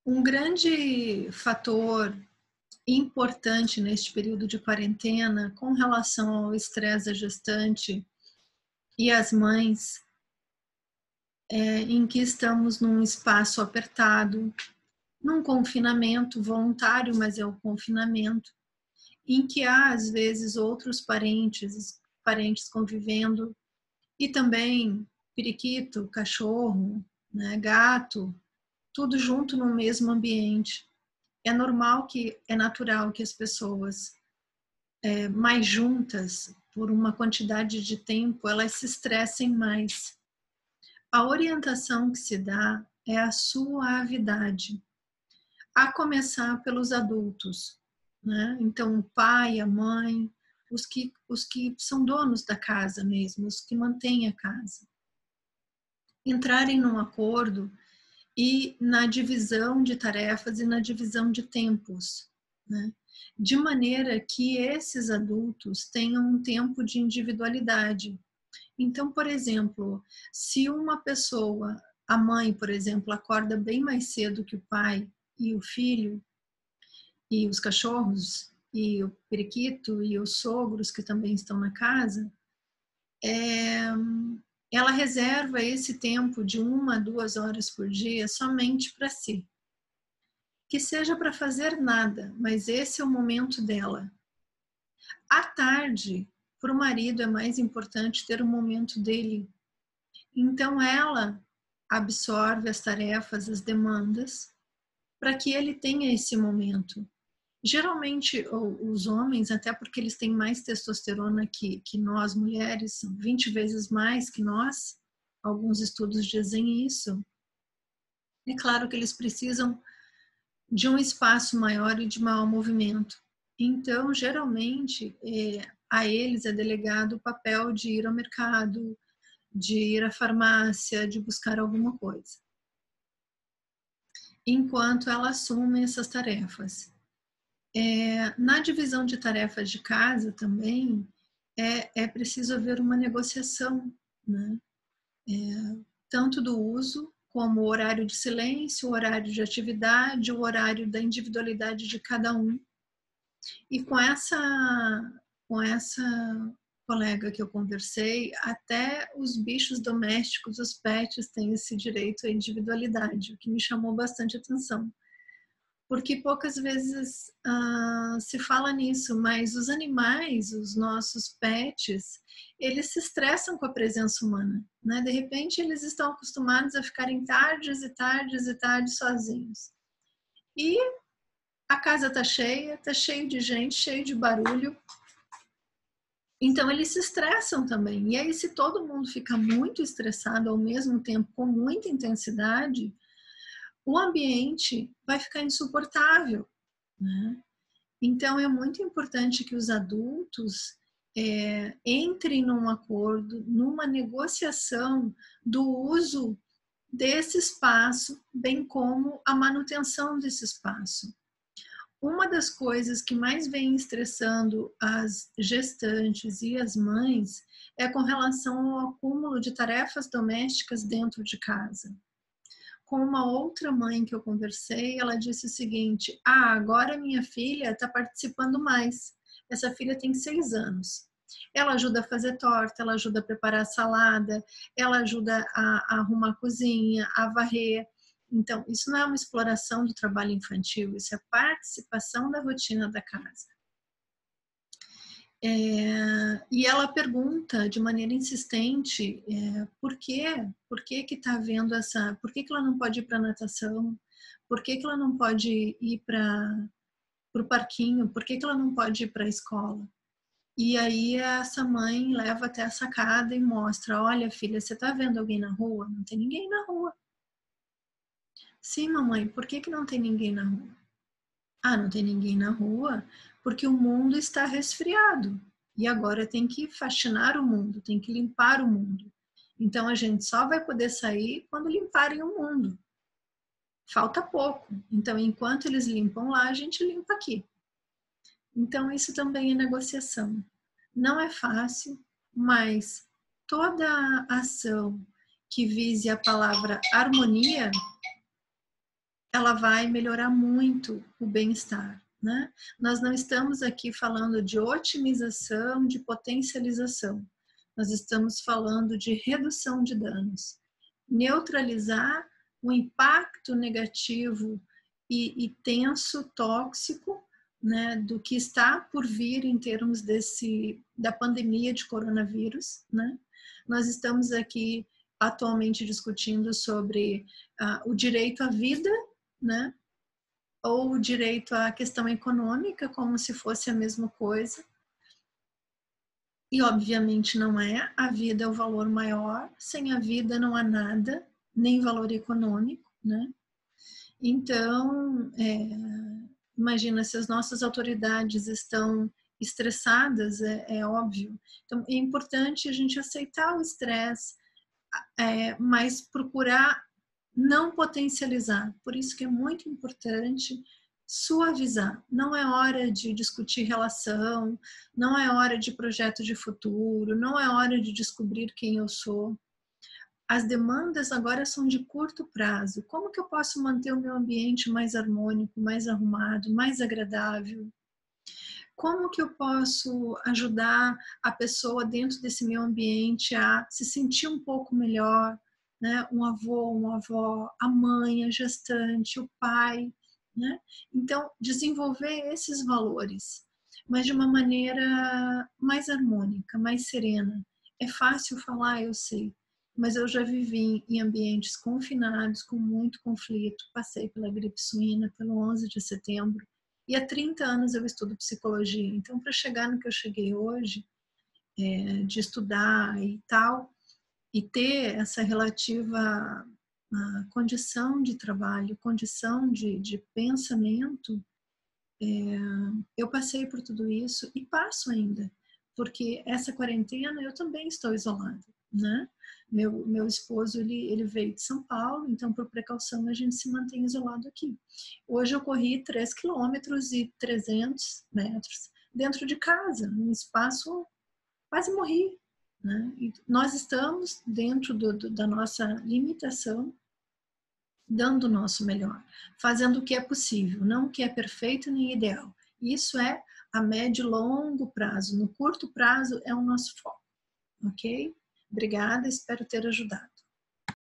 Um grande fator importante neste período de quarentena com relação ao estresse da gestante e as mães, em que estamos num espaço apertado, num confinamento voluntário, mas é o confinamento, em que há às vezes outros parentes convivendo e também periquito, cachorro, né, gato, tudo junto no mesmo ambiente. É natural que as pessoas mais juntas por uma quantidade de tempo, elas se estressem mais. A orientação que se dá é a suavidade, a começar pelos adultos, né? Então, o pai, a mãe, os que são donos da casa mesmo, os que mantêm a casa, entrarem num acordo e na divisão de tarefas e na divisão de tempos, né? De maneira que esses adultos tenham um tempo de individualidade. Então, por exemplo, se uma pessoa, a mãe, por exemplo, acorda bem mais cedo que o pai e o filho, e os cachorros, e o periquito, e os sogros que também estão na casa, é, ela reserva esse tempo de 1 a 2 horas por dia somente para si. Que seja para fazer nada, mas esse é o momento dela. À tarde, para o marido é mais importante ter o momento dele. Então ela absorve as tarefas, as demandas, para que ele tenha esse momento. Geralmente os homens, até porque eles têm mais testosterona que nós mulheres, são 20 vezes mais que nós, alguns estudos dizem isso. É claro que eles precisam de um espaço maior e de maior movimento. Então, geralmente, a eles é delegado o papel de ir ao mercado, de ir à farmácia, de buscar alguma coisa, enquanto ela assume essas tarefas. Na divisão de tarefas de casa também, é preciso haver uma negociação, né? Tanto do uso, como o horário de silêncio, o horário de atividade, o horário da individualidade de cada um. E com essa colega que eu conversei, até os bichos domésticos, os pets, têm esse direito à individualidade, o que me chamou bastante atenção. Porque poucas vezes se fala nisso, mas os animais, os nossos pets, eles se estressam com a presença humana, né? De repente eles estão acostumados a ficarem tardes e tardes e tardes sozinhos. E a casa está cheia, está cheio de gente, cheio de barulho. Então eles se estressam também. E aí, se todo mundo fica muito estressado ao mesmo tempo, com muita intensidade, o ambiente vai ficar insuportável, né? Então é muito importante que os adultos entrem num acordo, numa negociação do uso desse espaço, bem como a manutenção desse espaço. Uma das coisas que mais vem estressando as gestantes e as mães é com relação ao acúmulo de tarefas domésticas dentro de casa. Com uma outra mãe que eu conversei, ela disse o seguinte: agora minha filha está participando mais. Essa filha tem 6 anos. Ela ajuda a fazer torta, ela ajuda a preparar a salada, ela ajuda a arrumar a cozinha, a varrer. Então, isso não é uma exploração do trabalho infantil, isso é participação da rotina da casa. E ela pergunta de maneira insistente por quê? Por que que tá havendo essa... Por que que ela não pode ir para natação? Por que que ela não pode ir para o parquinho? Por que que ela não pode ir para a escola? E aí essa mãe leva até a sacada e mostra: olha, filha, você tá vendo alguém na rua? Não tem ninguém na rua. Sim, mamãe, por que que não tem ninguém na rua? Não tem ninguém na rua porque o mundo está resfriado. E agora tem que faxinar o mundo, tem que limpar o mundo. Então a gente só vai poder sair quando limparem o mundo. Falta pouco. Então, enquanto eles limpam lá, a gente limpa aqui. Então, isso também é negociação. Não é fácil, mas toda ação que vise a palavra harmonia ela vai melhorar muito o bem-estar, né? Nós não estamos aqui falando de otimização, de potencialização. Nós estamos falando de redução de danos. Neutralizar o impacto negativo e tenso, tóxico, né, do que está por vir em termos da pandemia de coronavírus, né? Nós estamos aqui atualmente discutindo sobre o direito à vida, né? Ou o direito à questão econômica, como se fosse a mesma coisa. E obviamente não é. A vida é o valor maior. Sem a vida não há nada, nem valor econômico, né? Então, imagina, se as nossas autoridades estão estressadas, é óbvio. Então, é importante a gente aceitar o estresse, mas procurar não potencializar. Por isso que é muito importante suavizar. Não é hora de discutir relação, não é hora de projeto de futuro, não é hora de descobrir quem eu sou. As demandas agora são de curto prazo. Como que eu posso manter o meu ambiente mais harmônico, mais arrumado, mais agradável? Como que eu posso ajudar a pessoa dentro desse meu ambiente a se sentir um pouco melhor, né? Um avô, uma avó, a mãe, a gestante, o pai, né? Então, desenvolver esses valores, mas de uma maneira mais harmônica, mais serena. É fácil falar, eu sei, mas eu já vivi em ambientes confinados, com muito conflito, passei pela gripe suína, pelo 11 de setembro, e há 30 anos eu estudo psicologia. Então, para chegar no que eu cheguei hoje, de estudar e tal, e ter essa relativa condição de trabalho, condição de pensamento, eu passei por tudo isso e passo ainda, porque essa quarentena eu também estou isolada, né? Meu esposo, ele veio de São Paulo, então por precaução a gente se mantém isolado aqui. Hoje eu corri 3 quilômetros e 300 metros dentro de casa, num espaço, quase morri, né? E nós estamos dentro da nossa limitação, dando o nosso melhor, fazendo o que é possível, não o que é perfeito nem ideal. Isso é a médio e longo prazo. No curto prazo é o nosso foco, ok? Obrigada, espero ter ajudado.